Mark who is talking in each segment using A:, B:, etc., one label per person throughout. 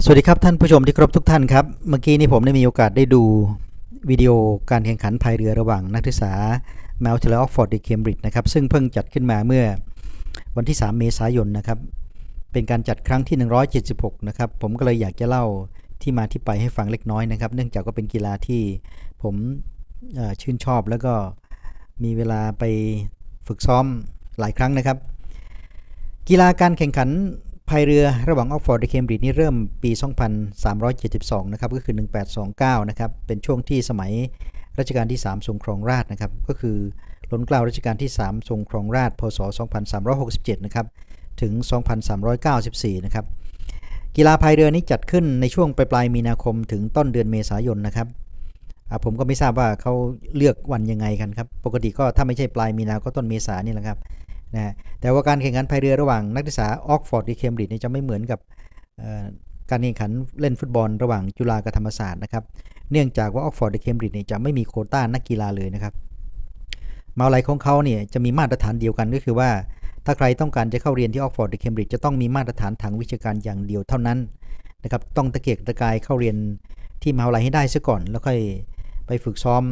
A: สวัสดีครับท่านผู้ชมที่เคารพทุกท่านครับเมื่อกี้นี้ผมได้มีโอกาสได้ดูวิดีโอการแข่งขันพายเรือระหว่างนักศึกษามหาวิทยาลัยออกฟอร์ดในเคมบริดจ์นะครับซึ่งเพิ่งจัดขึ้นมาเมื่อวันที่3เมษายนนะครับเป็นการจัดครั้งที่176นะครับผมก็เลยอยากจะเล่าที่มาที่ไปให้ฟังเล็กน้อยนะครับเนื่องจากก็เป็นกีฬาที่ผมชื่นชอบแล้วก็มีเวลาไปฝึกซ้อมหลายครั้งนะครับกีฬาการแข่งขันพายเรือระหว่างออกฟอร์ดและเคมบริดจ์นี่เริ่มปี 2372 นะครับก็คือ 1829 นะครับเป็นช่วงที่สมัยรัชกาลที่ 3 ทรงครองราชย์นะครับก็คือล้นเกล้ารัชกาลที่ 3 ทรงครองราชย์พศ 2367 นะครับถึง 2394 นะครับกีฬาพายเรือนี้จัดขึ้นในช่วงปลายมีนาคมถึงต้นเดือนเมษายนนะครับผมก็ไม่ทราบว่าเขาเลือกวันยังไงกันครับปกติก็ถ้าไม่ใช่ปลายมีนาก็ต้นเมษายนนี่แหละครับนะแต่ว่าการแข่งขันพายเรือระหว่างนักศึกษาออกฟอร์ดและเคมบริดจ์นี่จะไม่เหมือนกับการแข่งขันเล่นฟุตบอลระหว่างจุฬากับธรรมศาสตร์นะครับเนื่องจากว่าออกฟอร์ดและเคมบริดจ์นี่จะไม่มีโควต้านักกีฬาเลยนะครับมหาวิทยาลัยของเขาเนี่ยจะมีมาตรฐานเดียวกันก็คือว่าถ้าใครต้องการจะเข้าเรียนที่ออกฟอร์ดและเคมบริดจ์จะต้องมีมาตรฐานทางวิชาการอย่างเดียวเท่านั้นนะครับต้องตะเกียกตะกายเข้าเรียนที่มหาวิทยาลัยให้ได้ซะก่อนแล้วค่อยไปฝึกซ้อม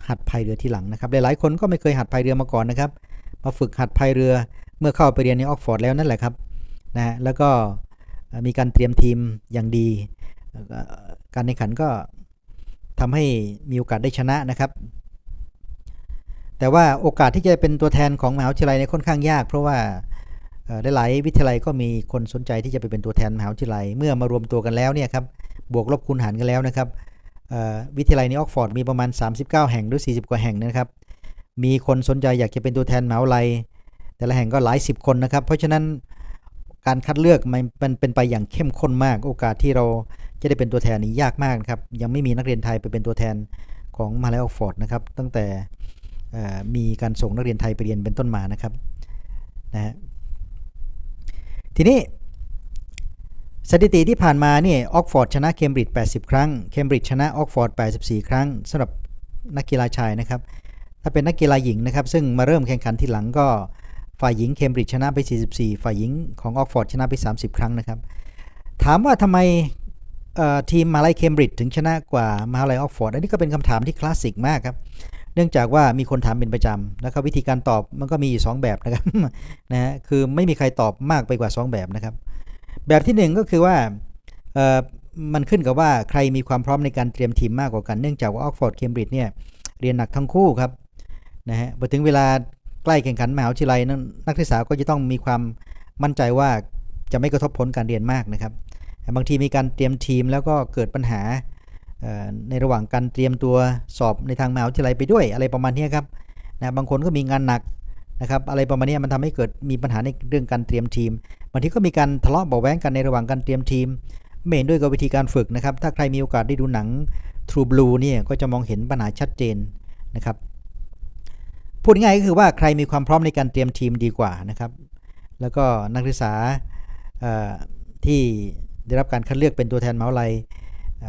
A: หัดพายเรือทีหลังนะครับหลายๆคนก็ไม่เคยหัดพายเรือมาก่อนนะครับมาฝึกหัดพายเรือเมื่อเข้าไปเรียนในออกฟอร์ดแล้วนั่นแหละครับนะแล้วก็มีการเตรียมทีมอย่างดีการแข่งขันก็ทำให้มีโอกาสได้ชนะนะครับแต่ว่าโอกาสที่จะเป็นตัวแทนของมหาวิทยาลัยเนี่ยค่อนข้างยากเพราะว่าหลายวิทยาลัยก็มีคนสนใจที่จะไปเป็นตัวแทนมหาวิทยาลัยเมื่อมารวมตัวกันแล้วเนี่ยครับบวกลบคูณหารกันแล้วนะครับวิทยาลัยในออกฟอร์ดมีประมาณ39แห่งหรือ40กว่าแห่งนะครับมีคนสนใจอยากจะเป็นตัวแทนมหาวิทยาลัยแต่ละแห่งก็หลาย10คนนะครับเพราะฉะนั้นการคัดเลือกมันเป็นไปอย่างเข้มข้นมากโอกาสที่เราจะได้เป็นตัวแทนนี้ยากมากครับยังไม่มีนักเรียนไทยไปเป็นตัวแทนของมหาวิทยาลัยออกฟอร์ดนะครับตั้งแต่มีการส่งนักเรียนไทยไปเรียนเป็นต้นมานะครับนะฮะทีนี้สถิติที่ผ่านมานี่ออกฟอร์ดชนะเคมบริดจ์80ครั้งเคมบริดจ์ชนะออกฟอร์ด84ครั้งสำหรับนักกีฬาชายนะครับถ้าเป็นนักกีฬาหญิงนะครับซึ่งมาเริ่มแข่งขันทีหลังก็ฝ่ายหญิงเคมบริดจ์ชนะไป44ฝ่ายหญิงของออกฟอร์ดชนะไป30ครั้งนะครับถามว่าทำไมทีมมหาวิทยาลัยเคมบริดจ์ถึงชนะกว่ามหาวิทยาลัยออกฟอร์ดอันนี้ก็เป็นคำถามที่คลาสสิกมากครับเนื่องจากว่ามีคนถามเป็นประจำแล้วก็วิธีการตอบมันก็มีอยู่2แบบนะครับนะฮะคือไม่มีใครตอบมากไปกว่า2แบบนะครับแบบที่1ก็คือว่ามันขึ้นกับว่าใครมีความพร้อมในการเตรียมทีมมากกว่ากันเนื่องจากว่าออกฟอร์ดเคมบริดจ์เนี่ยเรียนหนักทั้งคู่ครับนะฮะพอถึงเวลาใกล้แข่งขันมหาวิทยาลัยนักศึกษาก็จะต้องมีความมั่นใจว่าจะไม่กระทบผลการเรียนมากนะครับบางทีมีการเตรียมทีมแล้วก็เกิดปัญหาในระหว่างการเตรียมตัวสอบในทางมหาวิทยาลัยไปด้วยอะไรประมาณนี้ครับนะบางคนก็มีงานหนักนะครับอะไรประมาณนี้มันทำให้เกิดมีปัญหาในเรื่องการเตรียมทีมบางทีก็มีการทะเลาะเบาะแว้งกันในระหว่างการเตรียมทีมไม่เห็นด้วยกับวิธีการฝึกนะครับถ้าใครมีโอกาสได้ดูหนัง True Blue เนี่ยก็จะมองเห็นปัญหาชัดเจนนะครับพูดง่ายก็คือว่าใครมีความพร้อมในการเตรียมทีมดีกว่านะครับแล้วก็นักศึกษาที่ได้รับการคัดเลือกเป็นตัวแทนมหาวิทยาลัย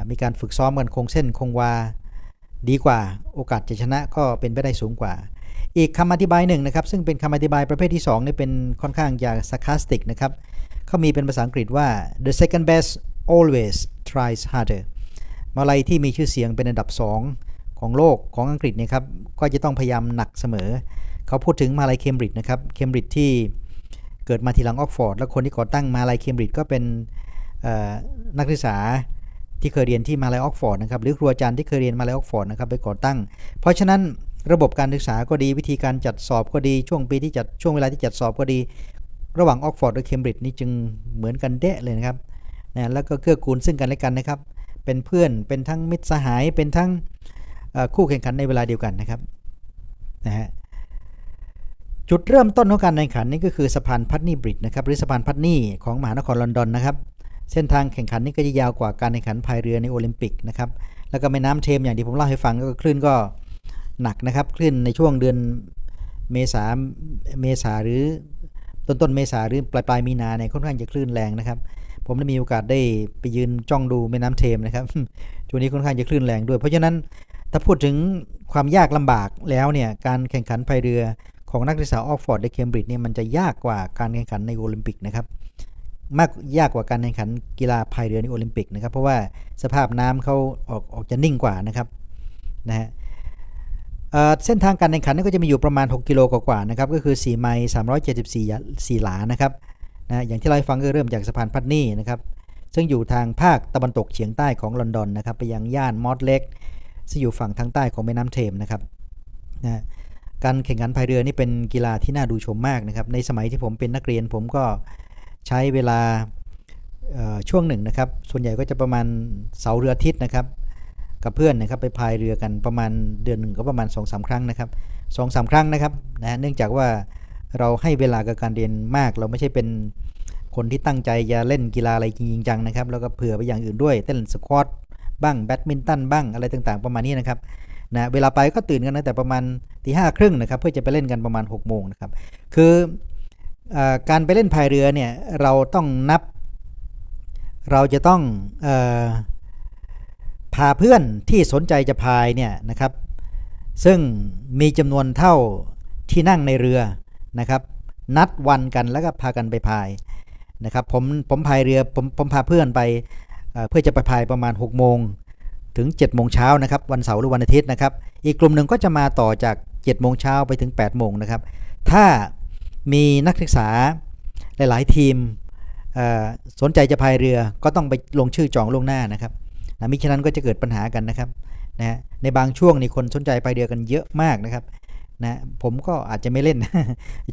A: มีการฝึกซ้อมกันคงเส้นคงวาดีกว่าโอกาสจะชนะก็เป็นไปได้สูงกว่าอีกคำอธิบายหนึ่งนะครับซึ่งเป็นคำอธิบายประเภทที่2นี่เป็นค่อนข้างจะ sarcastic นะครับเขามีเป็นภาษาอังกฤษว่า the second best always tries harder มหาวิทยาลัยที่มีชื่อเสียงเป็นอันดับ2ของโลกของอังกฤษนะครับก็จะต้องพยายามหนักเสมอเขาพูดถึงมหาวิทยาลัยเคมบริดจ์นะครับเคมบริดจ์ที่เกิดมาทีหลังออกฟอร์ดและคนที่ก่อตั้งมหาวิทยาลัยเคมบริดจ์ก็เป็นนักศึกษาที่เคยเรียนที่มหาวิทยาลัยออกฟอร์ดนะครับหรือครูอาจารย์ที่เคยเรียนมหาวิทยาลัยออกฟอร์ดนะครับไปก่อตั้งเพราะฉะนั้นระบบการศึกษาก็ดีวิธีการจัดสอบก็ดีช่วงเวลาที่จัดสอบก็ดีระหว่างออกฟอร์ดและเคมบริดจ์นี่จึงเหมือนกันเดะเลยนะครับนะแล้วก็เกื้อกูลซึ่งกันและกันนะครับเป็นเพื่อนเป็นทั้งมิตรสหายเป็นทั้งคู่แข่งขันในเวลาเดียวกันนะครับนะฮะจุดเริ่มต้นของการแข่งขันนี่ก็คือสะพานพัตนีบริดจ์นะครับหรือสะพานพัตนีของมหานครลอนดอนนะครับเส้นทางแข่งขันนี่ก็จะยาวกว่าการแข่งขันพายเรือในโอลิมปิกนะครับแล้วก็แม่น้ำเทมอย่างที่ผมเล่าให้ฟังก็คลื่นก็หนักนะครับคลื่นในช่วงเดือนเมษาหรือต้นเมษาหรือปลายมีนาเนี่ยค่อนข้างจะคลื่นแรงนะครับผมได้มีโอกาสได้ไปยืนจ้องดูแม่น้ำเทมนะครับช่วงนี้ค่อนข้างจะคลื่นแรงด้วยเพราะฉะนั้นถ้าพูดถึงความยากลำบากแล้วเนี่ยการแข่งขันพายเรือของนักศึกษาออกฟอร์ดและเคมบริดจ์เนี่ยมันจะยากกว่าการแข่งขันในโอลิมปิกนะครับ มากยากกว่าการแข่งขันกีฬาพายเรือในโอลิมปิกนะครับเพราะว่าสภาพน้ำเขาออกจะนิ่งกว่านะครับนะฮะเส้นทางการแข่งขันก็จะมีอยู่ประมาณ6กิโลกว่านะครับก็คือ4ไมล์374หลานะครับนะอย่างที่เราฟังก็เริ่มจากสะพานพัดนี่นะครับซึ่งอยู่ทางภาคตะวันตกเฉียงใต้ของลอนดอนนะครับไปยังย่านมอดเล็กซึ่งอยู่ฝั่งทางใต้ของแม่น้ำเทมนะครับนะการแข่งขันพายเรือนี่เป็นกีฬาที่น่าดูชมมากนะครับในสมัยที่ผมเป็นนักเรียนผมก็ใช้เวลาช่วงหนึ่งนะครับส่วนใหญ่ก็จะประมาณเสาร์อาทิตย์นะครับกับเพื่อนนะครับไปพายเรือกันประมาณเดือนหนึ่งก็ประมาณ 2-3 ครั้งนะครับ 2-3 ครั้งนะครับนะเนื่องจากว่าเราให้เวลากับการเรียนมากเราไม่ใช่เป็นคนที่ตั้งใจจะเล่นกีฬาอะไรจริงจังนะครับแล้วก็เผื่อไปอย่างอื่นด้วยเต้นสควอตบ้างแบดมินตันบ้างอะไรต่างๆประมาณนี้นะครับนะเวลาไปก็ตื่นกันตั้งแต่ประมาณ 5:30 นะครับเพื่อจะไปเล่นกันประมาณ 6 โมงนะครับคือการไปเล่นพายเรือเนี่ยเราจะต้องพาเพื่อนที่สนใจจะพายเนี่ยนะครับซึ่งมีจำนวนเท่าที่นั่งในเรือนะครับนัดวันกันแล้วก็พากันไปพายนะครับผมพายเรือผมพาเพื่อนไปเพื่อจะไปพายประมาณ 6 โมงถึง 7 โมงเช้านะครับวันเสาร์หรือวันอาทิตย์นะครับอีกกลุ่มหนึ่งก็จะมาต่อจาก 7 โมงเช้าไปถึง 8 โมงนะครับถ้ามีนักศึกษาหลายๆทีมสนใจจะพายเรือก็ต้องไปลงชื่อจองล่วงหน้านะครับมิฉะนั้นก็จะเกิดปัญหากันนะครับนะในบางช่วงนี่คนสนใจพายเรือกันเยอะมากนะครับนะผมก็อาจจะไม่เล่น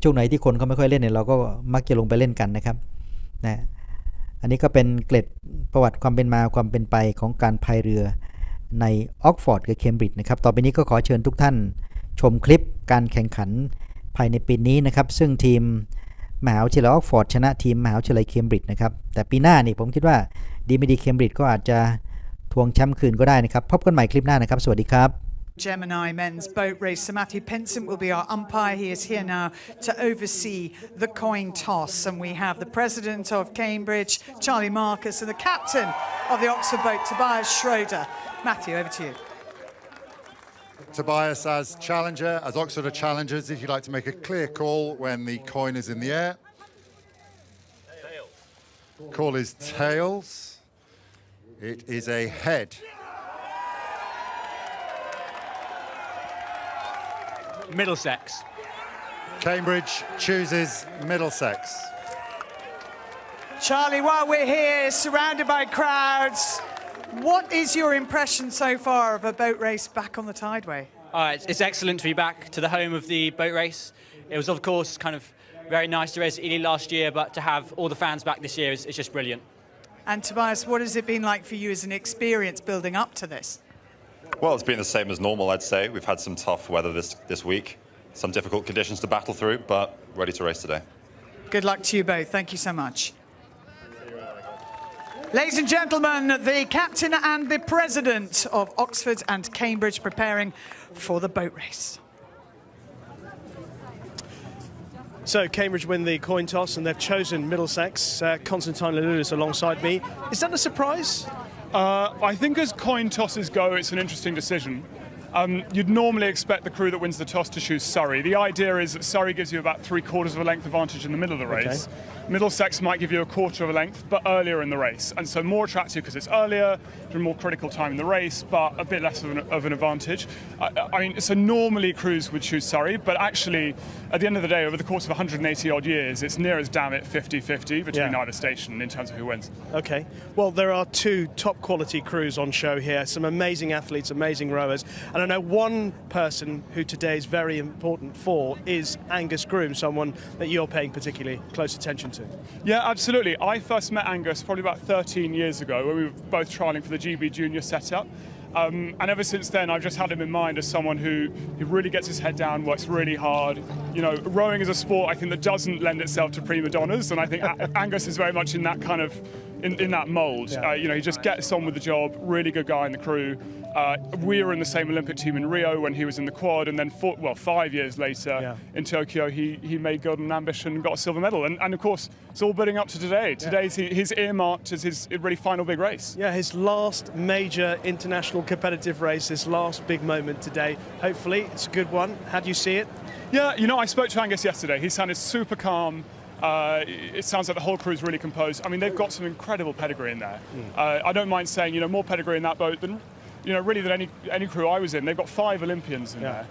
A: ช่วงไหนที่คนเขาไม่ค่อยเล่นเนี่ยเราก็มักจะลงไปเล่นกันนะครับนะอันนี้ก็เป็นเกร็ดประวัติความเป็นมาความเป็นไปของการพายเรือในออกฟอร์ดกับเคมบริดจ์นะครับต่อไปนี้ก็ขอเชิญทุกท่านชมคลิปการแข่งขันภายในปีนี้นะครับซึ่งทีมมหาวิทยาลัยออกฟอร์ดชนะทีมมหาวิทยาลัยเคมบริดจ์นะครับแต่ปีหน้านี่ผมคิดว่าดีไม่ดีเคมบริดจ์ก็อาจจะทวงแชมป์คืนก็ได้นะครับพบกันใหม่คลิปหน้านะครับสวัสดีครับ
B: Gemini men's boat race. So Matthew Pinsent will be our umpire. He is here now to oversee the coin toss. And we have the president of Cambridge, Charlie Marcus, and the captain of the Oxford boat, Tobias Schroeder. Matthew, over to you.
C: Tobias, as challenger, as Oxford are challengers, if you'd like to make a clear call when the coin is in the air. Tails. Call is tails. It is a head.
D: Middlesex.
C: Cambridge chooses Middlesex.
B: Charlie, while we're here, surrounded by crowds, what is your impression so far of a boat race back on the Tideway?
D: It's excellent to be back to the home of the boat race. It was, of course, kind of very nice to race at Ely last year, but to have all the fans back this year is just brilliant.
B: And Tobias, what has it been like for you as an experience building up to this?
E: Well, it's been the same as normal, I'd say. We've had some tough weather this week, some difficult conditions to battle through, but ready to race today.
B: Good luck to you both. Thank you so much. Ladies and gentlemen, the captain and the president of Oxford and Cambridge preparing for the boat race.
F: So Cambridge win the coin toss and they've chosen Middlesex. Constantine Leloulis alongside me. Is that a surprise?
G: I think as coin tosses go, it's an interesting decision. You'd normally expect the crew that wins the toss to choose Surrey. The idea is that Surrey gives you about 3/4 of a length advantage in the middle of the race. Okay. Middlesex might give you 1/4 of a length, but earlier in the race. And so more attractive because it's earlier, a more critical time in the race, but a bit less of an advantage. I mean, so normally crews would choose Surrey, but actually, at the end of the day, over the course of 180 odd years, it's near as damn it 50-50 between either station in terms of who wins.
F: Okay. Well, there are two top quality crews on show here, some amazing athletes, amazing rowers. And I know one person who today is very important for is Angus Groom, someone that you're paying particularly close attention to.
G: Yeah, absolutely. I first met Angus probably about 13 years ago when we were both trialling for the GB Junior setup. And ever since then, I've just had him in mind as someone who really gets his head down, works really hard. You know, rowing is a sport, I think, that doesn't lend itself to prima donnas, and I think Angus is very much in that kind of, in that mould.
F: Yeah.
G: You know, he just gets on with the job, really good guy in the crew. We were in the same Olympic team in Rio when he was in the quad, and then 5 years later in Tokyo, he made gold in ambition and got a silver medal. And of course, it's all building up to today. Today's his earmarked as his really final big race.
F: Yeah, his last major international competitive race, his last big moment today. Hopefully, it's a good one. How do you see it?
G: Yeah, you know, I spoke to Angus yesterday. He sounded super calm. It sounds like the whole crew is really composed. I mean, they've got some incredible pedigree in there. I don't mind saying, more pedigree in that boat than, really than any crew I was in. They've got 5 Olympians in there.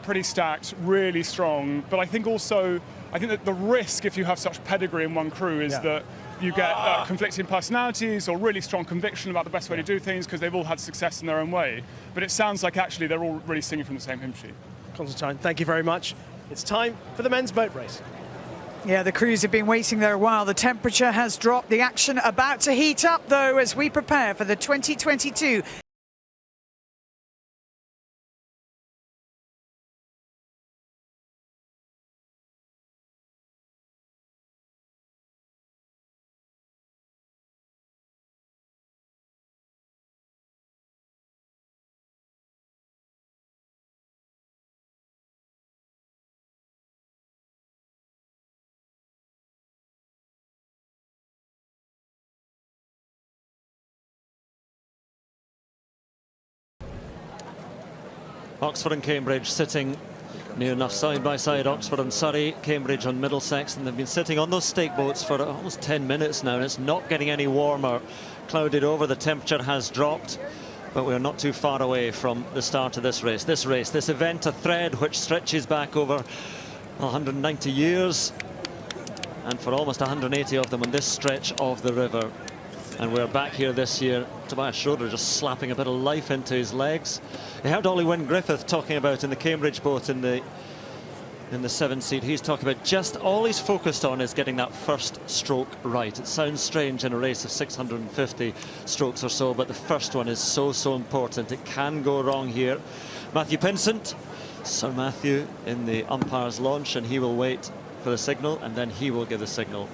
G: Pretty stacked, really strong. But I think that the risk if you have such pedigree in one crew is that you get conflicting personalities or really strong conviction about the best way to do things because they've all had success in their own way. But it sounds like actually they're all really singing from the same hymn sheet.
F: Constantine, thank you very much. It's time for the men's boat race.
B: Yeah, the crews have been waiting there a while. The temperature has dropped. The action about to heat up, though, as we prepare for the 2022Oxford
H: and Cambridge sitting near enough side by side, Oxford and Surrey, Cambridge on Middlesex, and they've been sitting on those stake boats for almost 10 minutes now, and it's not getting any warmer. Clouded over, the temperature has dropped, but we're not too far away from the start of this race. This event, a thread which stretches back over 190 years, and for almost 180 of them on this stretch of the river. And we're back here this year. Tobias Schroeder just slapping a bit of life into his legs. You heard Ollie Wynne-Griffith talking about in the Cambridge boat in the 7th seat. He's talking about just all he's focused on is getting that first stroke right. It sounds strange in a race of 650 strokes or so, but the first one is so important. It can go wrong here. Matthew Pinsent, Sir Matthew in the umpire's launch, and he will wait for the signal, and then he will give the signal.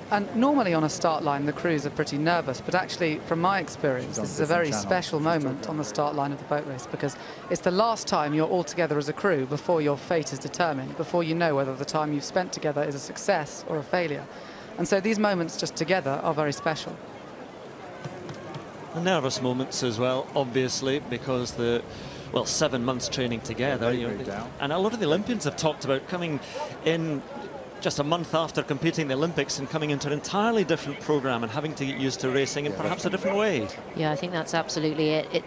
I: And normally on a start line, the crews are pretty nervous, but actually, from my experience, this is a very special moment on the start line of the boat race because it's the last time you're all together as a crew before your fate is determined, before you know whether the time you've spent together is a success or a failure. And so these moments just together are very special.
H: The nervous moments as well, obviously, because 7 months training together. And a lot of the Olympians have talked about coming in just a month after competing the Olympics and coming into an entirely different program and having to get used to racing in perhaps a different way.
J: Yeah, I think that's absolutely it.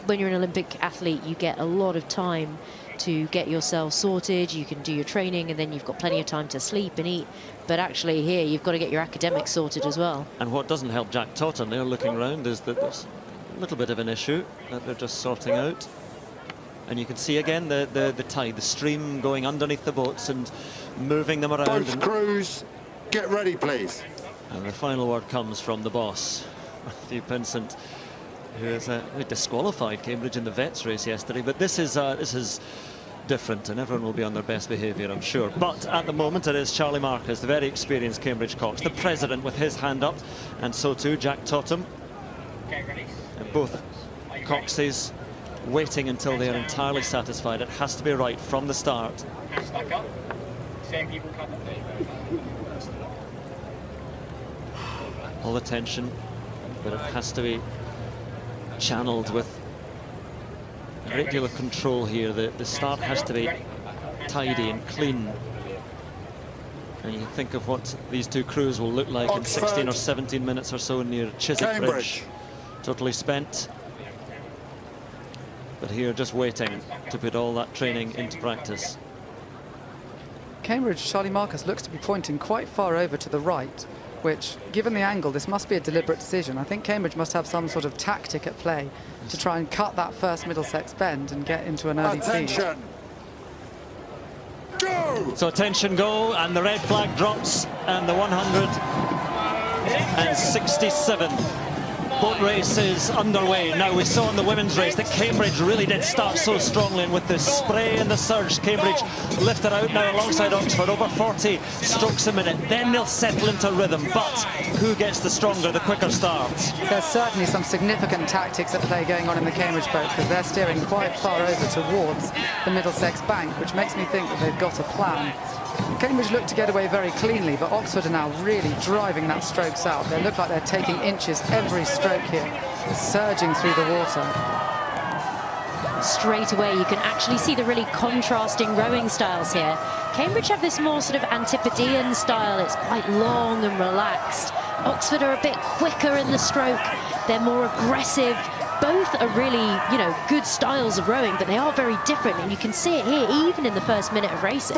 J: When you're an Olympic athlete, you get a lot of time to get yourself sorted. You can do your training and then you've got plenty of time to sleep and eat. But actually here, you've got to get your academics sorted as well.
H: And what doesn't help Jack Totten there looking around is that there's a little bit of an issue that they're just sorting out. And you can see again the tide, the stream going underneath the boats and moving them around.
C: Both crews, get ready, please.
H: And the final word comes from the boss, Matthew Pinsent, who disqualified Cambridge in the Vets race yesterday. But this is different, and everyone will be on their best behaviour, I'm sure. But at the moment, it is Charlie Marcus, the very experienced Cambridge Cox, the president, with his hand up, and so too Jack Totten. And both Coxes waiting until they are entirely satisfied. It has to be right from the start. All the tension, but it has to be channeled with a great deal of control here. The start has to be tidy and clean. And you think of what these two crews will look like in 16 or 17 minutes or so near Chiswick Bridge. Totally spent. But here just waiting to put all that training into practice.
I: Cambridge, Charlie Marcus looks to be pointing quite far over to the right, which, given the angle, this must be a deliberate decision. I think Cambridge must have some sort of tactic at play to try and cut that first Middlesex bend and get into an early
C: Attention. Go!
H: So attention, go, and the red flag drops, and the 167th boat race is underway. Now, we saw in the women's race that Cambridge really did start so strongly, and with the spray and the surge, Cambridge lifted out now alongside Oxford, over 40 strokes a minute. Then they'll settle into rhythm, but who gets the stronger, the quicker start?
I: There's certainly some significant tactics at play going on in the Cambridge boat, because they're steering quite far over towards the Middlesex bank, which makes me think that they've got a plan. Cambridge look to get away very cleanly, but Oxford are now really driving that strokes out. They look like they're taking inches every stroke here, surging through the water.
J: straight away you can actually see the really contrasting rowing styles here. Cambridge have this more sort of Antipodean style. It's quite long and relaxed. Oxford are a bit quicker in the stroke. They're more aggressive. Both are really, you know, good styles of rowing, but they are very different, and you can see it here even in the first minute of racing.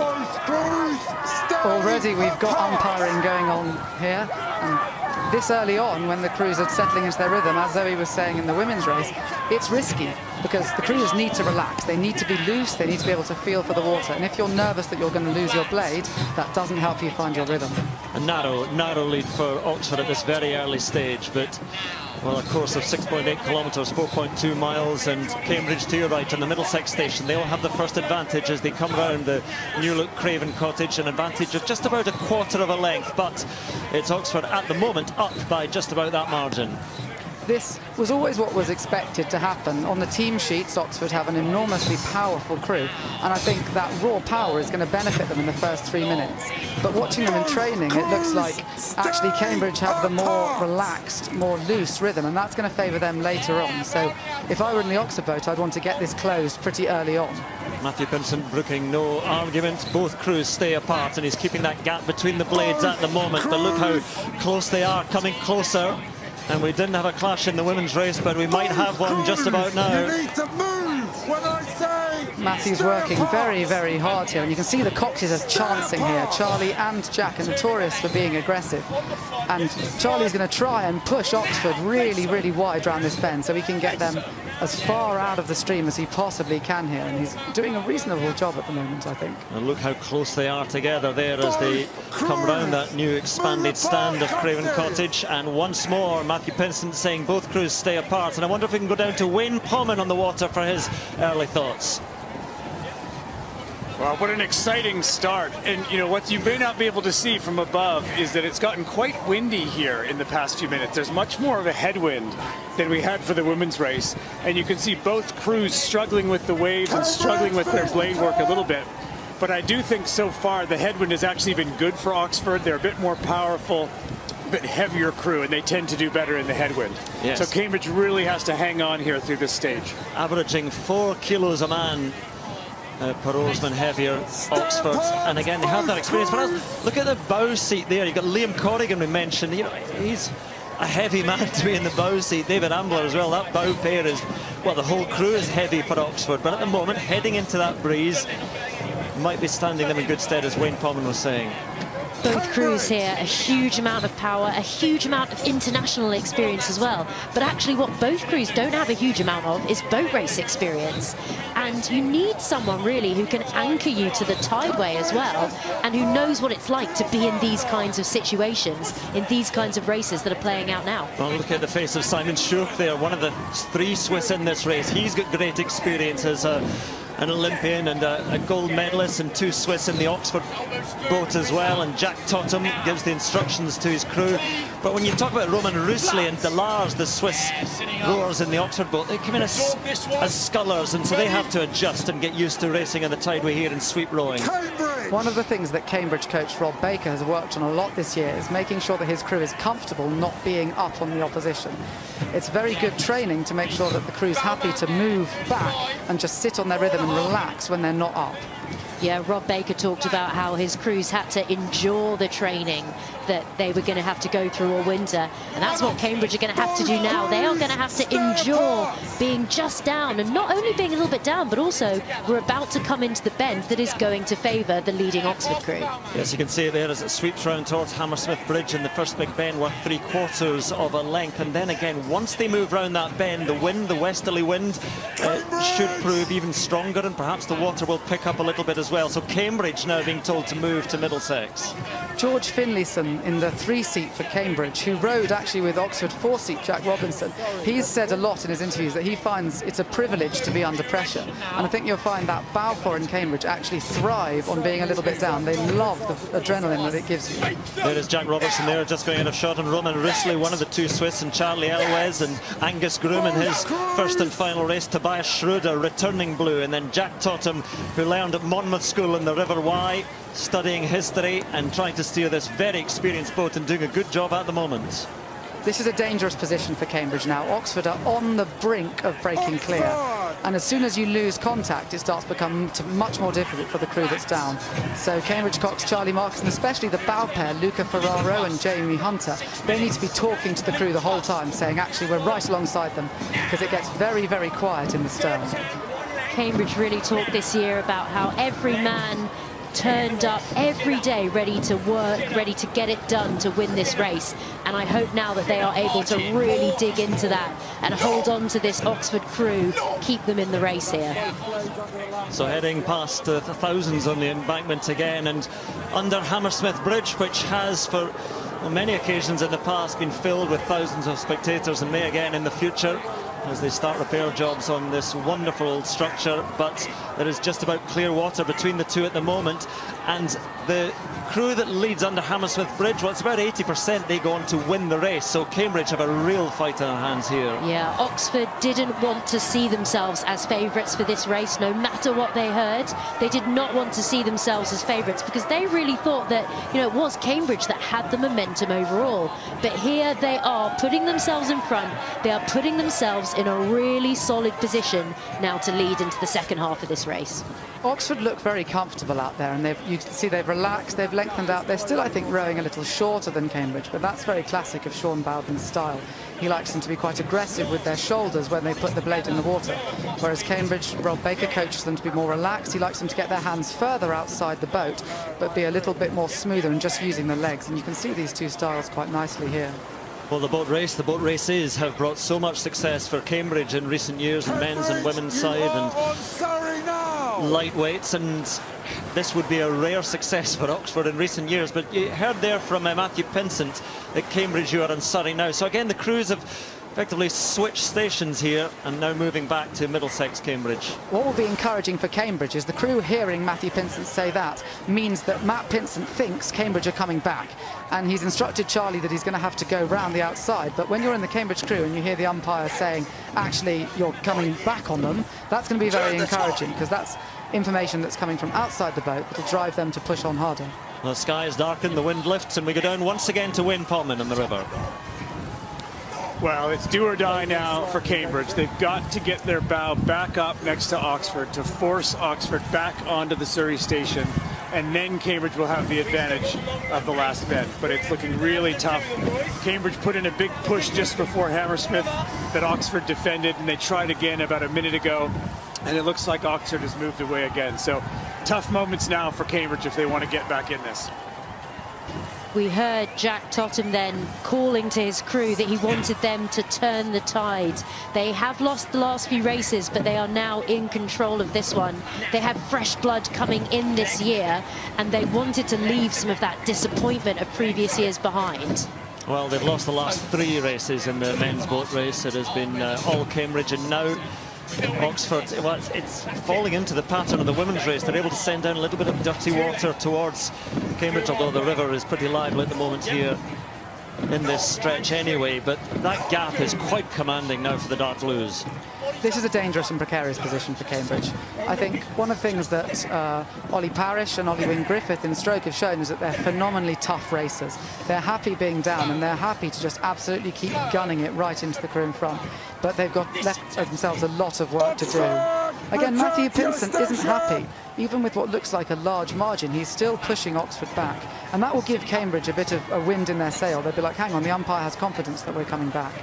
I: Already we've got umpiring going on here, and this early on, when the crews are settling into their rhythm, as Zoe was saying in the women's race, it's risky because the crews need to relax. They need to be loose. They need to be able to feel for the water. And if you're nervous that you're going to lose your blade, that doesn't help you find your rhythm.
H: A narrow lead for Oxford at this very early stage, but well, a course of 6.8 kilometres, 4.2 miles, and Cambridge to your right in the Middlesex station. They'll have the first advantage as they come round the New Look Craven Cottage, an advantage of just about a quarter of a length, but it's Oxford at the moment up by just about that margin.
I: This was always what was expected to happen. On the team sheets, Oxford have an enormously powerful crew, and I think that raw power is going to benefit them in the first 3 minutes. But watching them in training, it looks like actually Cambridge have the more relaxed, more loose rhythm, and that's going to favour them later on. So if I were in the Oxford boat, I'd want to get this closed pretty early on.
H: Matthew Pinson brooking no argument. Both crews stay apart, and he's keeping that gap between the blades at the moment. But look how close they are, coming closer. And we didn't have a clash in the women's race, but we might have one just about now.
I: Matthew's working very, very hard here, and you can see the Coxes are chancing here. Charlie and Jack are notorious for being aggressive, and Charlie's going to try and push Oxford really, really wide around this bend so he can get them as far out of the stream as he possibly can here, and he's doing a reasonable job at the moment, I think.
H: And look how close they are together there as they come round that new expanded stand of Craven Cottage. And once more, Matthew Pinson saying both crews stay apart. And I wonder if we can go down to Wayne Pommen on the water for his early thoughts.
K: Well, what an exciting start. And, you know, what you may not be able to see from above is that it's gotten quite windy here in the past few minutes. There's much more of a headwind than we had for the women's race. And you can see both crews struggling with the waves and struggling with their blade work a little bit. But I do think so far the headwind has actually been good for Oxford. They're a bit more powerful, a bit heavier crew, and they tend to do better in the headwind.
H: Yes.
K: So Cambridge really has to hang on here through this stage.
H: Averaging 4 kilos a man. Per oarsman heavier Oxford, and again they have that experience. But look at the bow seat there. You've got Liam Corrigan we mentioned. You know, he's a heavy man to be in the bow seat. David Ambler as well. That bow pair is, well, the whole crew is heavy for Oxford, but at the moment heading into that breeze might be standing them in good stead, as Wayne Pommen was saying.
J: Both crews here, a huge amount of power, a huge amount of international experience as well. But actually what both crews don't have a huge amount of is boat race experience. And you need someone really who can anchor you to the tideway as well, and who knows what it's like to be in these kinds of situations, in these kinds of races that are playing out now.
H: Well, look at the face of Simon Schurk there, one of the 3 Swiss in this race. He's got great experience as an Olympian and a gold medalist, and 2 Swiss in the Oxford boat as well. And Jack Totham gives the instructions to his crew. But when you talk about Roman Rusli and Delars, the Swiss rowers in the Oxford boat, they come in as scullers, and so they have to adjust and get used to racing on the tideway here in sweep rowing.
I: One of the things that Cambridge coach Rob Baker has worked on a lot this year is making sure that his crew is comfortable not being up on the opposition. It's very good training to make sure that the crew's happy to move back and just sit on their rhythm and relax when they're not up.
J: Yeah, Rob Baker talked about how his crews had to endure the training that they were going to have to go through all winter. And that's what Cambridge are going to have to do now. They are going to have to endure being just down, and not only being a little bit down, but also we're about to come into the bend that is going to favour the leading Oxford crew.
H: Yes, you can see it there as it sweeps round towards Hammersmith Bridge in the first big bend worth 3/4 of a length. And then again, once they move round that bend, the wind, the westerly wind, should prove even stronger, and perhaps the water will pick up a little bit as well. So Cambridge now being told to move to Middlesex.
I: George Finlayson in the 3-seat for Cambridge, who rowed actually with Oxford 4-seat Jack Robinson, he's said a lot in his interviews that he finds it's a privilege to be under pressure. And I think you'll find that Balfour in Cambridge actually thrive on being a little bit down. They love the adrenaline that it gives you.
H: There is Jack Robertson there, just going out of shot, and Roman Rusli, one of the 2 Swiss, and Charlie Elwes, and Angus Groom in his first and final race. Tobias Schroeder returning blue, and then Jack Totham, who learned at Monmouth School in the River Wye, studying history and trying to steer this very experienced boat and doing a good job at the moment.
I: This is a dangerous position for Cambridge now. Oxford are on the brink of breaking clear. And as soon as you lose contact, it starts to become much more difficult for the crew that's down. So Cambridge Cox, Charlie Marcus, and especially the bow pair, Luca Ferraro and Jamie Hunter, they need to be talking to the crew the whole time, saying, actually, we're right alongside them, because it gets very, very quiet in the stern.
J: Cambridge really talked this year about how every man turned up every day ready to work, ready to get it done to win this race. And I hope now that they are able to really dig into that and hold on to this Oxford crew, keep them in the race here.
H: So heading past the thousands on the embankment again and under Hammersmith Bridge, which has for many occasions in the past been filled with thousands of spectators and may again in the future as they start repair jobs on this wonderful structure, but there is just about clear water between the two at the moment, and the crew that leads under Hammersmith Bridge, well, it's about 80% they go on to win the race, so Cambridge have a real fight in their hands here.
J: Yeah, Oxford didn't want to see themselves as favourites for this race, no matter what they heard. They did not want to see themselves as favourites because they really thought that, you know, it was Cambridge that had the momentum overall. But here they are putting themselves in front, they are putting themselves in a really solid position now to lead into the second half of this race.
I: Oxford look very comfortable out there, and you can see they've relaxed, they've lengthened out. They're still, I think, rowing a little shorter than Cambridge, but that's very classic of Sean Bowden's style. He likes them to be quite aggressive with their shoulders when they put the blade in the water, whereas Cambridge, Rob Baker coaches them to be more relaxed. He likes them to get their hands further outside the boat, but be a little bit more smoother and just using the legs, and you can see these two styles quite nicely here.
H: Well, the boat races have brought so much success for Cambridge in recent years on men's and women's side and lightweights, and this would be a rare success for Oxford in recent years. But you heard there from Matthew Pinsent that Cambridge, you are in Surrey now. So again, the crews have effectively switched stations here and now moving back to Middlesex, Cambridge.
I: What will be encouraging for Cambridge is the crew hearing Matthew Pinsent say that means that Matt Pinsent thinks Cambridge are coming back, and he's instructed Charlie that he's going to have to go round the outside. But when you're in the Cambridge crew and you hear the umpire saying actually you're coming back on them, that's going to be very encouraging, because that's information that's coming from outside the boat that will drive them to push on harder.
H: The sky is darkened, the wind lifts, and we go down once again to Wayne Potman on the river.
K: Well, it's do or die now for Cambridge. They've got to get their bow back up next to Oxford to force Oxford back onto the Surrey station, and then Cambridge will have the advantage of the last bend. But it's looking really tough. Cambridge put in a big push just before Hammersmith that Oxford defended, and they tried again about a minute ago, and it looks like Oxford has moved away again. So tough moments now for Cambridge if they want to get back in this.
J: We heard Jack Totham then calling to his crew that he wanted them to turn the tide. They have lost the last few races, but they are now in control of this one. They have fresh blood coming in this year, and they wanted to leave some of that disappointment of previous years behind.
H: Well, they've lost the last 3 races in the men's boat race. It has been all Cambridge, and now Oxford, well, it's falling into the pattern of the women's race. They're able to send down a little bit of dirty water towards Cambridge, although the river is pretty lively at the moment here in this stretch anyway. But that gap is quite commanding now for the dark blues.
I: This is a dangerous and precarious position for Cambridge. I think one of the things that Ollie Parish and Ollie Wing-Griffith in Stroke have shown is that they're phenomenally tough racers. They're happy being down, and they're happy to just absolutely keep gunning it right into the crew in front. But they've got left themselves a lot of work to do. Again, Matthew Pinsent isn't happy. Even with what looks like a large margin, he's still pushing Oxford back. And that will give Cambridge a bit of a wind in their sail. They'll be like, hang on, the umpire has confidence that we're coming back.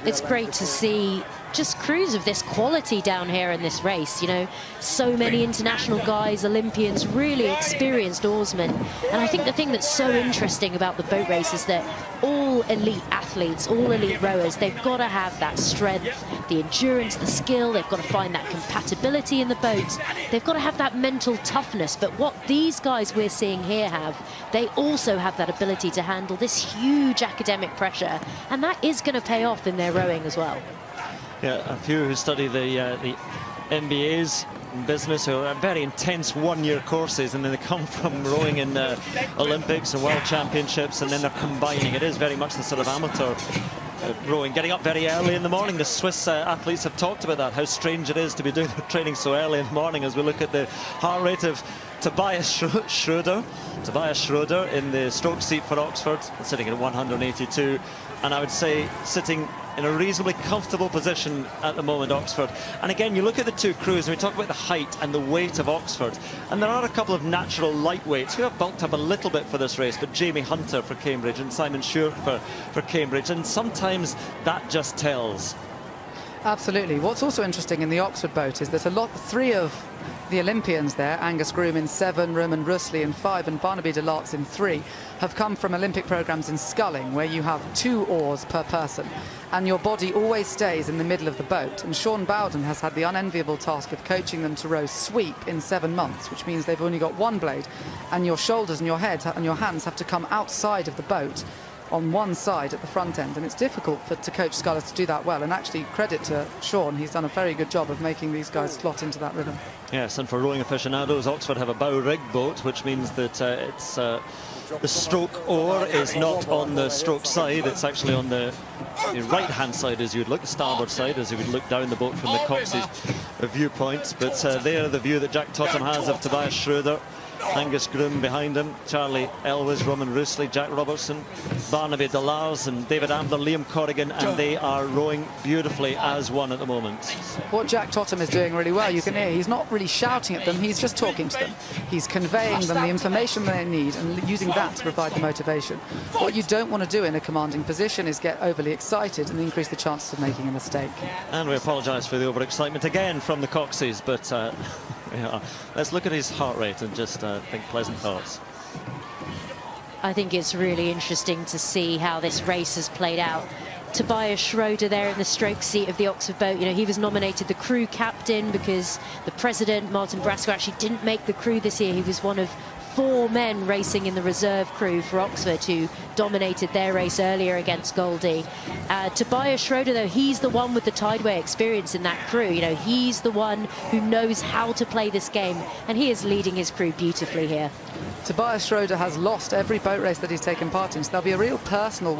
J: It's great to see just crews of this quality down here in this race. You know, so many international guys, Olympians, really experienced oarsmen. And I think the thing that's so interesting about the boat race is that all elite athletes, all elite rowers, they've got to have that strength, the endurance, the skill. They've got to find that compatibility in the boat. They've got to have that mental toughness. But what these guys we're seeing here have, they also have that ability to handle this huge academic pressure. And that is going to pay off in their rowing as well.
H: Yeah, a few who study the MBAs in business, who are very intense one-year courses, and then they come from rowing in Olympics and World Championships, and then they're combining. It is very much the sort of amateur rowing, getting up very early in the morning. The Swiss athletes have talked about that, how strange it is to be doing the training so early in the morning, as we look at the heart rate of Tobias Schroeder in the stroke seat for Oxford, sitting at 182. and I would say sitting in a reasonably comfortable position at the moment, Oxford. And again, you look at the two crews, and we talk about the height and the weight of Oxford, and there are a couple of natural lightweights who have bulked up a little bit for this race, but Jamie Hunter for Cambridge and Simon Shurk for Cambridge, and sometimes that just tells.
I: Absolutely. What's also interesting in the Oxford boat is that three of the Olympians there, Angus Groom in 7, Roman Russley in 5 and Barnaby DeLarts in 3, have come from Olympic programmes in sculling where you have 2 oars per person and your body always stays in the middle of the boat. And Sean Bowden has had the unenviable task of coaching them to row sweep in 7 months, which means they've only got one blade and your shoulders and your head and your hands have to come outside of the boat on one side at the front end, and it's difficult to coach scullers to do that well. And actually, credit to Sean, he's done a very good job of making these guys slot into that rhythm.
H: Yes, and for rowing aficionados, Oxford have a bow rig boat, which means that it's the stroke oar is not on the stroke side, it's actually on the right-hand side as you'd look, the starboard side as you would look down the boat from the cox's viewpoint. But there, the view that Jack Totham has of Tobias Schroeder, Angus Groom behind him, Charlie Elwes, Roman Russley, Jack Robertson, Barnaby DeLars and David Ambler, Liam Corrigan, and they are rowing beautifully as one at the moment.
I: What Jack Totham is doing really well, you can hear, he's not really shouting at them, he's just talking to them. He's conveying them the information they need and using that to provide the motivation. What you don't want to do in a commanding position is get overly excited and increase the chances of making a mistake.
H: And we apologise for the overexcitement again from the coxies, but yeah, let's look at his heart rate and just think pleasant thoughts.
J: I think it's really interesting to see how this race has played out. Tobias Schroeder there in the stroke seat of the Oxford boat. You know, he was nominated the crew captain because the president, Martin Brasco, actually didn't make the crew this year. He was one of 4 men racing in the reserve crew for Oxford who dominated their race earlier against Goldie. Tobias Schroeder, though, he's the one with the tideway experience in that crew. You know, he's the one who knows how to play this game, and he is leading his crew beautifully here.
I: Tobias Schroeder has lost every boat race that he's taken part in, so there'll be a real personal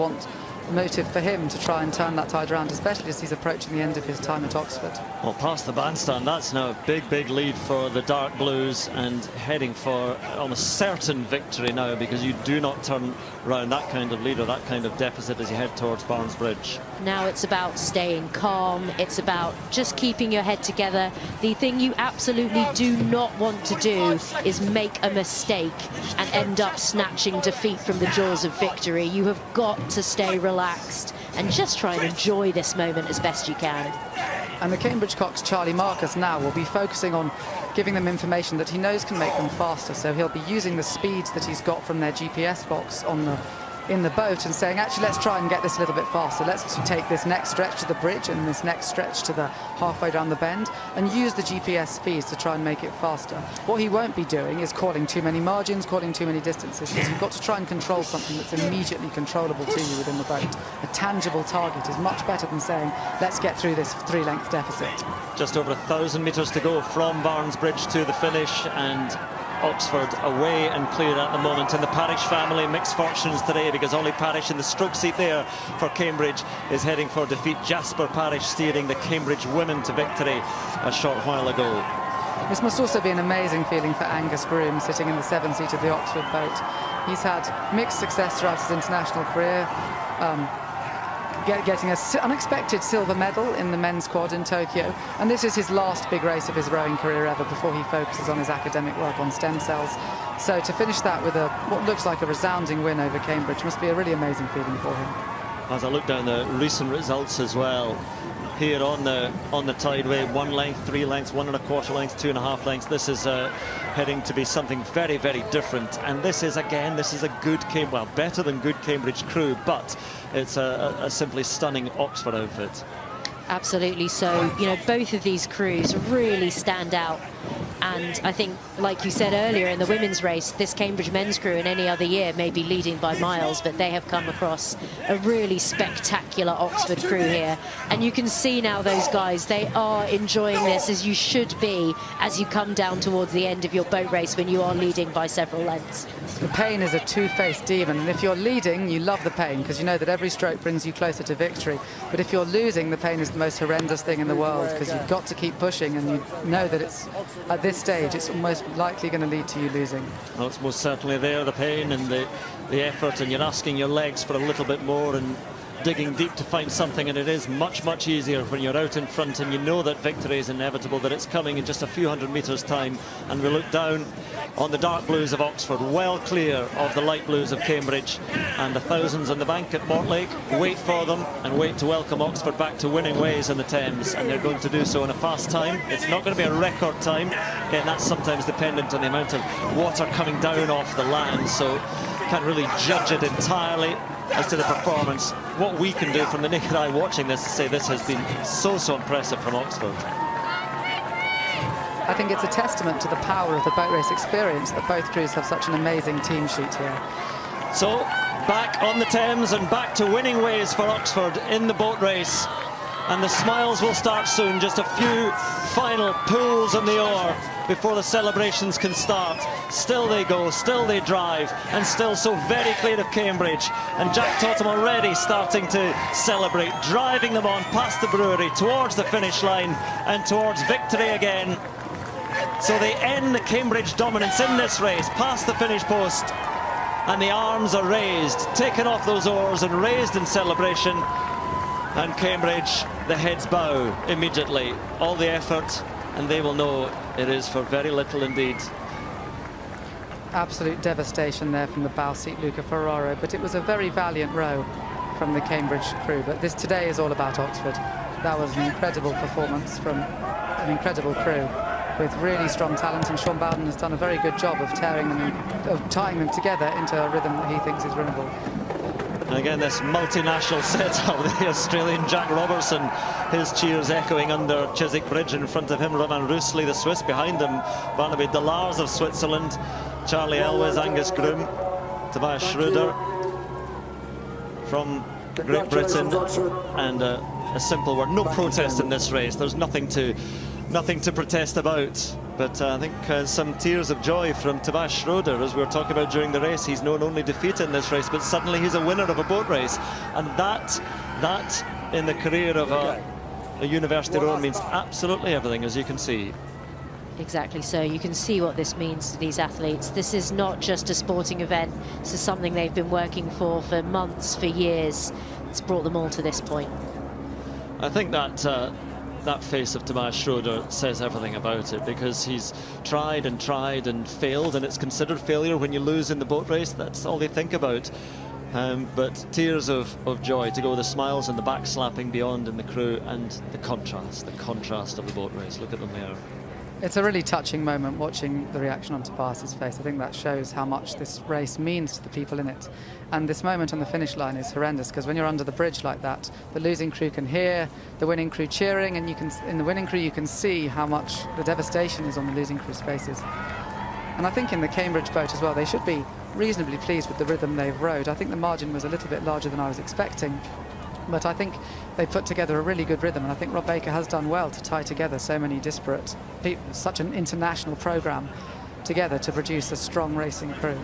I: motive for him to try and turn that tide around, especially as he's approaching the end of his time at Oxford.
H: Well, past the bandstand, that's now a big lead for the Dark Blues and heading for almost certain victory now, because you do not turn around that kind of lead or that kind of deficit as you head towards Barnes Bridge.
J: Now it's about staying calm, it's about just keeping your head together. The thing you absolutely do not want to do is make a mistake and end up snatching defeat from the jaws of victory. You have got to stay relaxed and just try and enjoy this moment as best you can.
I: And the Cambridge cox Charlie Marcus now will be focusing on giving them information that he knows can make them faster, so he'll be using the speeds that he's got from their GPS box in the boat and saying, actually, let's try and get this a little bit faster. Let's take this next stretch to the bridge and this next stretch to the halfway down the bend and use the GPS speeds to try and make it faster. What he won't be doing is calling too many margins, calling too many distances, because you've got to try and control something that's immediately controllable to you within the boat. A tangible target is much better than saying, let's get through this 3-length deficit.
H: Just over 1,000 metres to go from Barnes Bridge to the finish, and Oxford away and clear at the moment. And the Parish family, mixed fortunes today, because Ollie Parish in the stroke seat there for Cambridge is heading for defeat. Jasper Parish steering the Cambridge women to victory a short while ago.
I: This must also be an amazing feeling for Angus Groom, sitting in the 7th seat of the Oxford boat. He's had mixed success throughout his international career, getting an unexpected silver medal in the men's quad in Tokyo, and this is his last big race of his rowing career ever before he focuses on his academic work on stem cells. So to finish that with what looks like a resounding win over Cambridge must be a really amazing feeling for him.
H: As I look down the recent results as well, here on the tideway, 1 length, 3 lengths, 1 1/4 lengths, 2 1/2 lengths. This is heading to be something very different, and this is a good better than good Cambridge crew, but it's a simply stunning Oxford outfit.
J: Absolutely. So, you know, both of these crews really stand out. And I think, like you said earlier, in the women's race, this Cambridge men's crew in any other year may be leading by miles, but they have come across a really spectacular Oxford crew here. And you can see now those guys, they are enjoying this, as you should be, as you come down towards the end of your boat race when you are leading by several lengths.
I: The pain is a two-faced demon, and if you're leading, you love the pain because you know that every stroke brings you closer to victory. But if you're losing, the pain is the most horrendous thing in the world because you've got to keep pushing, and you know that it's at this stage it's most likely going to lead to you losing.
H: Well, it's most certainly there, the pain and the effort, and you're asking your legs for a little bit more, and digging deep to find something, and it is much, much easier when you're out in front and you know that victory is inevitable, that it's coming in just a few hundred metres time. And we look down on the dark blues of Oxford, well clear of the light blues of Cambridge, and the thousands on the bank at Mortlake wait for them and wait to welcome Oxford back to winning ways in the Thames, and they're going to do so in a fast time. It's not going to be a record time, and that's sometimes dependent on the amount of water coming down off the land, so can't really judge it entirely as to the performance. What we can do from the naked eye watching this is say this has been so impressive from Oxford.
I: I think it's a testament to the power of the boat race experience that both crews have such an amazing team sheet here.
H: So, back on the Thames and back to winning ways for Oxford in the boat race. And the smiles will start soon, just a few final pulls on the oar before the celebrations can start. Still they go, still they drive, and still so very clear of Cambridge. And Jack Totham already starting to celebrate, driving them on past the brewery, towards the finish line, and towards victory again. So they end the Cambridge dominance in this race, past the finish post, and the arms are raised, taken off those oars and raised in celebration. And Cambridge, the heads bow immediately. All the effort, and they will know it is for very little indeed.
I: Absolute devastation there from the bow seat, Luca Ferraro, but it was a very valiant row from the Cambridge crew. But this today is all about Oxford. That was an incredible performance from an incredible crew with really strong talent, and Sean Bowden has done a very good job of tying them together into a rhythm that he thinks is winnable.
H: And again, this multinational setup, the Australian Jack Robertson, his cheers echoing under Chiswick Bridge. In front of him, Roman Roussley, the Swiss. Behind him, Barnaby Delars of Switzerland, Charlie Elwes, Angus Groom, Tobias Schroeder from Great Britain, and a simple word, no protest in this race. There's nothing to protest about. But I think some tears of joy from Tobias Schroeder, as we were talking about during the race. He's known only defeat in this race, but suddenly he's a winner of a boat race. And that in the career of a university rower means absolutely everything, as you can see.
J: Exactly so. You can see what this means to these athletes. This is not just a sporting event. This is something they've been working for months, for years. It's brought them all to this point.
H: I think that face of Tobias Schroeder says everything about it, because he's tried and failed, and it's considered failure when you lose in the boat race. That's all they think about. But tears of joy to go, the smiles and the back slapping beyond in the crew, and the contrast of the boat race. Look at them there.
I: It's a really touching moment watching the reaction on Tobias's face. I think that shows how much this race means to the people in it. And this moment on the finish line is horrendous, because when you're under the bridge like that, the losing crew can hear the winning crew cheering, and in the winning crew you can see how much the devastation is on the losing crew's faces. And I think in the Cambridge boat as well, they should be reasonably pleased with the rhythm they've rowed. I think the margin was a little bit larger than I was expecting, but I think they put together a really good rhythm, and I think Rob Baker has done well to tie together so many disparate people, such an international programme together to produce a strong racing crew.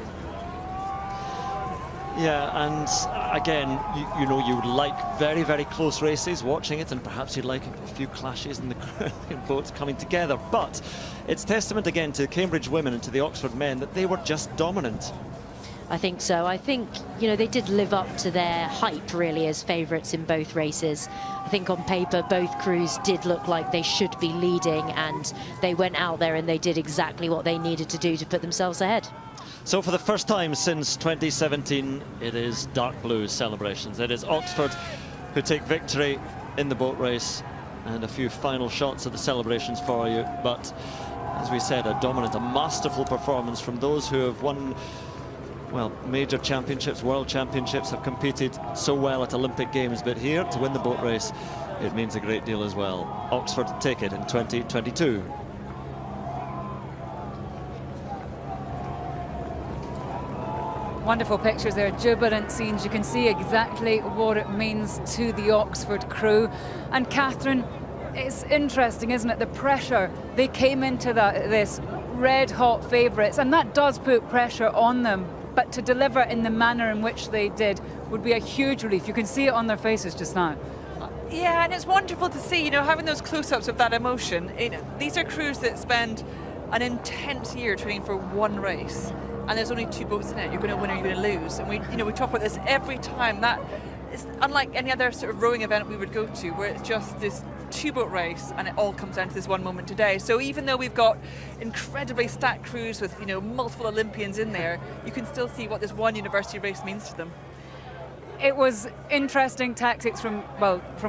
H: Yeah, and again, you know, you would like very, very close races watching it, and perhaps you'd like a few clashes in the boats coming together. But it's testament again to the Cambridge women and to the Oxford men that they were just dominant.
J: I think so. I think, you know, they did live up to their hype, really, as favourites in both races. I think on paper, both crews did look like they should be leading, and they went out there and they did exactly what they needed to do to put themselves ahead.
H: So for the first time since 2017, it is dark blue celebrations. It is Oxford who take victory in the boat race, and a few final shots of the celebrations for you. But as we said, a dominant, a masterful performance from those who have won, well, major championships, world championships, have competed so well at Olympic Games. But here, to win the boat race, it means a great deal as well. Oxford take it in 2022.
L: Wonderful pictures there, jubilant scenes. You can see exactly what it means to the Oxford crew. And Catherine, it's interesting, isn't it, the pressure. They came into this red-hot favourites, and that does put pressure on them. But to deliver in the manner in which they did would be a huge relief. You can see it on their faces just now.
M: Yeah, and it's wonderful to see, you know, having those close-ups of that emotion. These are crews that spend an intense year training for one race, and there's only two boats in it. You're going to win or you're going to lose. And we talk about this every time. That it's unlike any other sort of rowing event we would go to, where it's just this two-boat race and it all comes down to this one moment today. So even though we've got incredibly stacked crews with, you know, multiple Olympians in there, you can still see what this one university race means to them.
L: It was interesting tactics from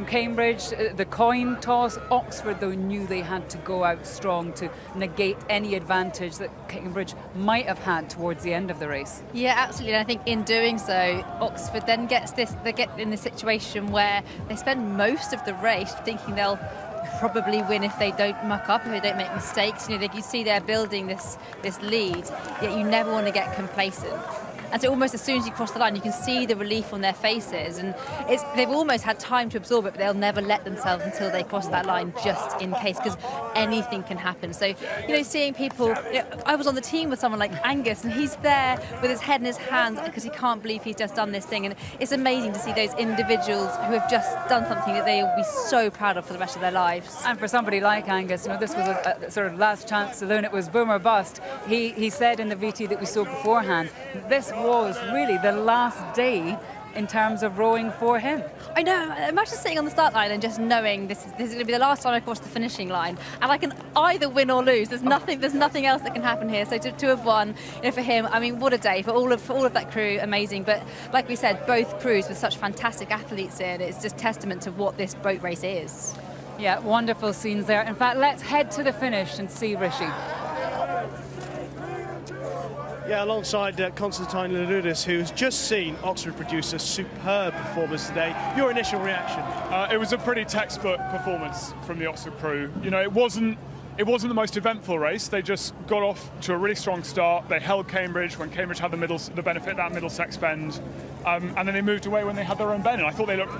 L: Cambridge, the coin toss. Oxford, though, knew they had to go out strong to negate any advantage that Cambridge might have had towards the end of the race.
N: Yeah, absolutely. And I think in doing so, Oxford then they get in this situation where they spend most of the race thinking they'll probably win if they don't muck up, if they don't make mistakes. You know, you see they're building this lead, yet you never want to get complacent. And so almost as soon as you cross the line, you can see the relief on their faces. And they've almost had time to absorb it, but they'll never let themselves until they cross that line, just in case, because anything can happen. So, you know, seeing people... You know, I was on the team with someone like Angus, and he's there with his head in his hands because he can't believe he's just done this thing. And it's amazing to see those individuals who have just done something that they will be so proud of for the rest of their lives.
L: And for somebody like Angus, you know, this was a sort of last chance saloon. It was boom or bust. He said in the VT that we saw beforehand, this was really the last day in terms of rowing for him.
N: I know. Imagine sitting on the start line and just knowing this is going to be the last time I cross the finishing line, and I can either win or lose. There's nothing else that can happen here. So to have won, you know, for him, I mean, what a day for all of that crew. Amazing. But like we said, both crews with such fantastic athletes in, it's just testament to what this boat race is.
L: Yeah, wonderful scenes there. In fact, let's head to the finish and see Rishi.
F: Yeah, alongside Constantine Louloudis, who's just seen Oxford produce a superb performance today. Your initial reaction?
G: It was a pretty textbook performance from the Oxford crew. You know, it wasn't the most eventful race. They just got off to a really strong start. They held Cambridge when Cambridge had the benefit of that Middlesex bend, and then they moved away when they had their own bend. And I thought they looked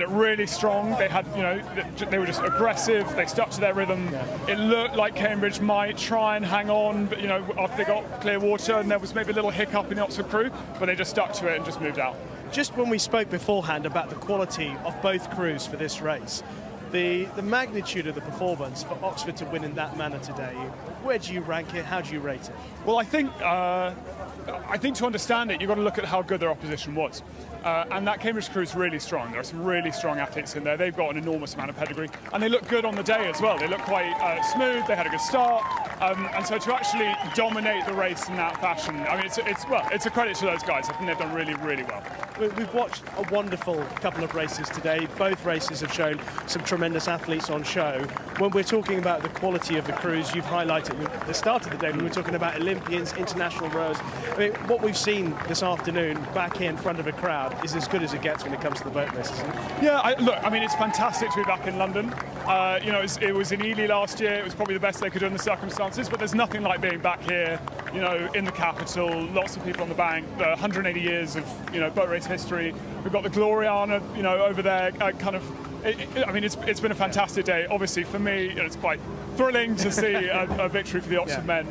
G: really strong. They had, you know, they were just aggressive. They stuck to their rhythm. Yeah. It looked like Cambridge might try and hang on, but you know, after they got clear water, and there was maybe a little hiccup in the Oxford crew, but they just stuck to it and just moved out.
F: Just when we spoke beforehand about the quality of both crews for this race, the magnitude of the performance for Oxford to win in that manner today, where do you rank it? How do you rate it?
G: Well, I think to understand it, you've got to look at how good their opposition was. And that Cambridge crew is really strong. There are some really strong athletes in there. They've got an enormous amount of pedigree. And they look good on the day as well. They look quite smooth. They had a good start. And so to actually dominate the race in that fashion, I mean, it's a credit to those guys. I think they've done really, really well.
F: We've watched a wonderful couple of races today. Both races have shown some tremendous athletes on show. When we're talking about the quality of the crews, you've highlighted at the start of the day when we're talking about Olympians, international rowers. I mean, what we've seen this afternoon back here in front of a crowd is as good as it gets when it comes to the boat races.
G: Yeah, I mean, it's fantastic to be back in London. You know, it was in Ely last year. It was probably the best they could do in the circumstances, but there's nothing like being back here, you know, in the capital, lots of people on the bank, 180 years of, you know, boat race history. We've got the Gloriana, you know, over there, I mean, it's been a fantastic day. Obviously, for me, it's quite thrilling to see a victory for the Oxford men.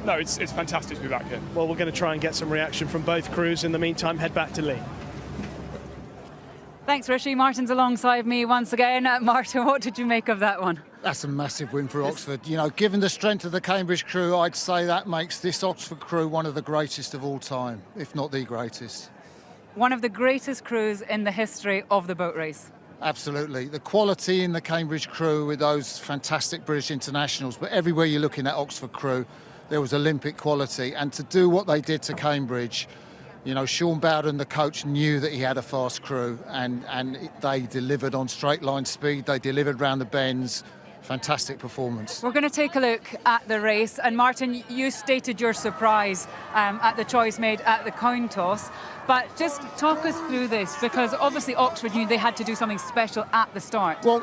G: No, it's fantastic to be back here.
F: Well, we're going to try and get some reaction from both crews. In the meantime, head back to Lee.
L: Thanks, Rishi. Martin's alongside me once again. Martin, what did you make of that one?
O: That's a massive win for Oxford. You know, given the strength of the Cambridge crew, I'd say that makes this Oxford crew one of the greatest of all time, if not the greatest.
L: One of the greatest crews in the history of the boat race.
O: Absolutely. The quality in the Cambridge crew with those fantastic British internationals, but everywhere you look in that Oxford crew, there was Olympic quality. And to do what they did to Cambridge, you know, Sean Bowden, the coach, knew that he had a fast crew, and they delivered on straight line speed. They delivered round the bends. Fantastic performance.
L: We're going to take a look at the race. And Martin, you stated your surprise at the choice made at the coin toss. But just talk us through this, because obviously Oxford knew they had to do something special at the start.
O: Well,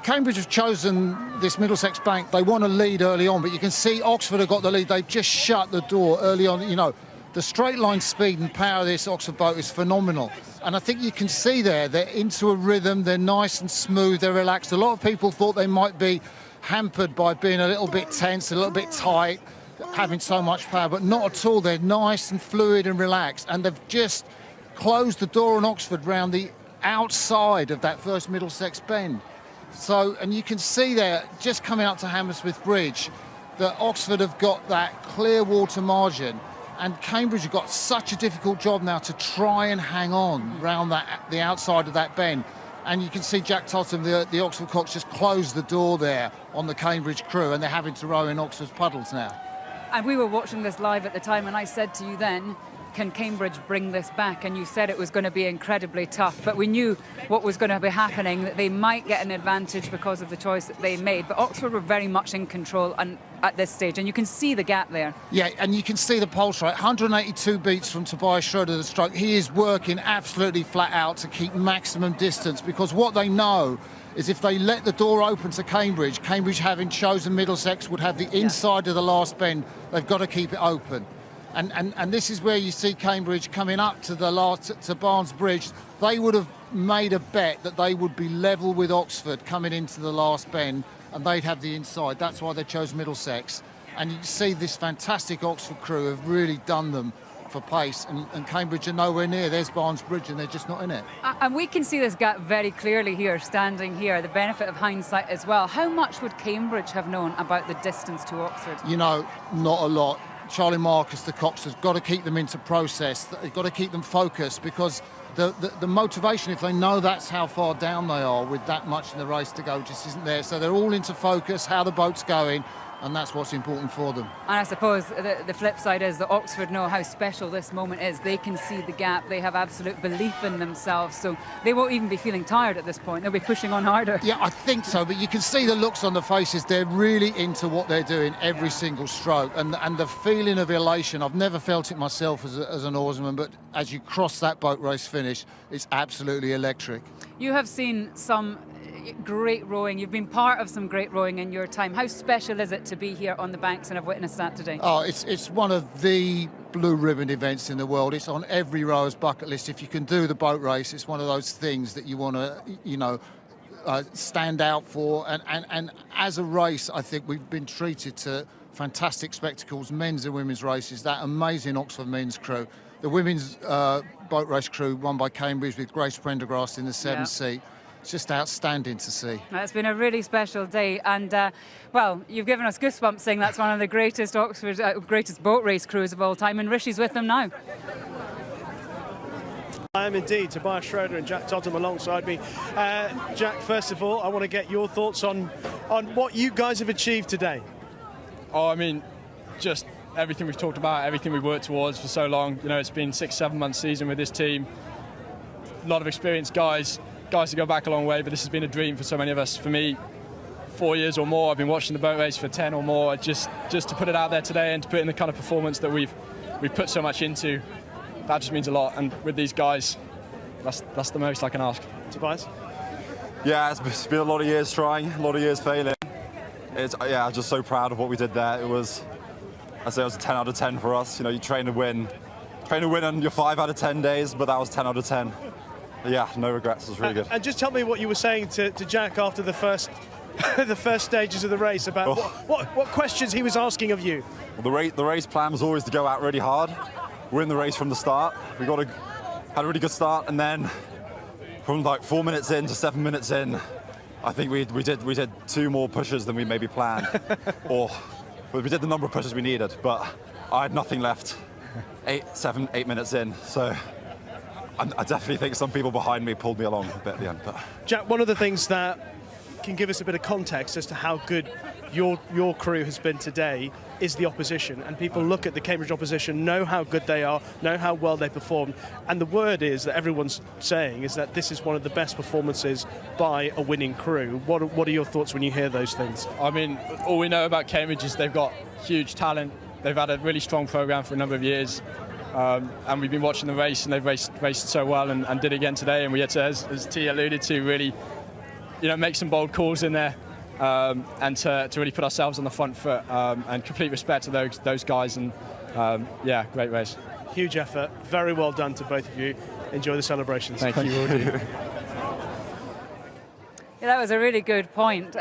O: Cambridge have chosen this Middlesex bank. They want to lead early on, but you can see Oxford have got the lead. They've just shut the door early on. You know, the straight line speed and power of this Oxford boat is phenomenal. And I think you can see there, they're into a rhythm, they're nice and smooth, they're relaxed. A lot of people thought they might be hampered by being a little bit tense, a little bit tight, having so much power, but not at all. They're nice and fluid and relaxed. And they've just closed the door on Oxford round the outside of that first Middlesex bend. So, and you can see there, just coming up to Hammersmith Bridge, that Oxford have got that clear water margin. And Cambridge have got such a difficult job now to try and hang on round the outside of that bend. And you can see Jack Totham, the Oxford Cox, just close the door there on the Cambridge crew, and they're having to row in Oxford's puddles now.
L: And we were watching this live at the time, and I said to you then, can Cambridge bring this back? And you said it was going to be incredibly tough, but we knew what was going to be happening, that they might get an advantage because of the choice that they made. But Oxford were very much in control and at this stage, and you can see the gap there.
O: Yeah, and you can see the pulse rate, 182 beats from Tobias Schroeder, the stroke. He is working absolutely flat out to keep maximum distance, because what they know is if they let the door open to Cambridge, Cambridge having chosen Middlesex would have the inside of the last bend. They've got to keep it open. And this is where you see Cambridge coming up to to Barnes Bridge. They would have made a bet that they would be level with Oxford coming into the last bend, and they'd have the inside. That's why they chose Middlesex. And you see this fantastic Oxford crew have really done them for pace, and Cambridge are nowhere near. There's Barnes Bridge, and they're just not in it.
L: And we can see this gap very clearly here, standing here, the benefit of hindsight as well. How much would Cambridge have known about the distance to Oxford?
O: You know, not a lot. Charlie Marcus, the Cox, has got to keep them into process. They've got to keep them focused, because the motivation, if they know that's how far down they are with that much in the race to go, just isn't there. So they're all into focus, how the boat's going, and that's what's important for them.
L: And I suppose the flip side is that Oxford know how special this moment is. They can see the gap. They have absolute belief in themselves. So they won't even be feeling tired at this point. They'll be pushing on harder.
O: Yeah, I think so. But you can see the looks on the faces. They're really into what they're doing every single stroke. And the feeling of elation, I've never felt it myself as an oarsman, but as you cross that boat race finish, it's absolutely electric.
L: You have seen some great rowing. You've been part of some great rowing in your time. How special is it to be here on the banks and have witnessed that today?
O: Oh, it's one of the blue ribbon events in the world. It's on every rower's bucket list. If you can do the boat race, it's one of those things that you want to, stand out for. And as a race, I think we've been treated to fantastic spectacles, men's and women's races, that amazing Oxford men's crew. The women's boat race crew won by Cambridge with Grace Prendergast in the seventh seat. It's just outstanding to see.
L: It's been a really special day, and well, you've given us goosebumps saying that's one of the greatest Oxford, greatest boat race crews of all time, and Rishi's with them now.
F: I am indeed. Tobias Schroeder and Jack Totham alongside me. Jack, first of all, I want to get your thoughts on what you guys have achieved today.
G: Oh, I mean, just everything we've talked about, everything we've worked towards for so long. You know, it's been 6-7 months season with this team. A lot of experienced guys to go back a long way, but this has been a dream for so many of us. For me, 4 years or more, I've been watching the boat race for 10 or more. Just to put it out there today and to put in the kind of performance that we've put so much into, that just means a lot. And with these guys, that's the most I can ask.
F: Tobias?
E: Yeah, it's been a lot of years trying, a lot of years failing. I'm just so proud of what we did there. It was a 10 out of 10 for us. You know, you train to win on your 5 out of 10 days, but that was 10 out of 10. Yeah, no regrets. It was really good.
F: And just tell me what you were saying to Jack after the first stages of the race about what questions he was asking of you.
E: Well, the race plan was always to go out really hard, win the race from the start. We had a really good start, and then from like 4 minutes in to 7 minutes in, I think we did 2 more pushes than we maybe planned, or we did the number of pushes we needed, but I had nothing left 8 minutes in, so. I definitely think some people behind me pulled me along a bit at the end. But
F: Jack, one of the things that can give us a bit of context as to how good your crew has been today is the opposition. And people look at the Cambridge opposition, know how good they are, know how well they performed. And the word is that everyone's saying is that this is one of the best performances by a winning crew. What are your thoughts when you hear those things?
G: I mean, all we know about Cambridge is they've got huge talent. They've had a really strong programme for a number of years. And we've been watching the race, and they've raced so well and did it again today. And we had to, as T alluded to, really, make some bold calls in there, and to really put ourselves on the front foot. And complete respect to those guys. And great race.
F: Huge effort. Very well done to both of you. Enjoy the celebrations.
G: Thank you.
L: Yeah, that was a really good point.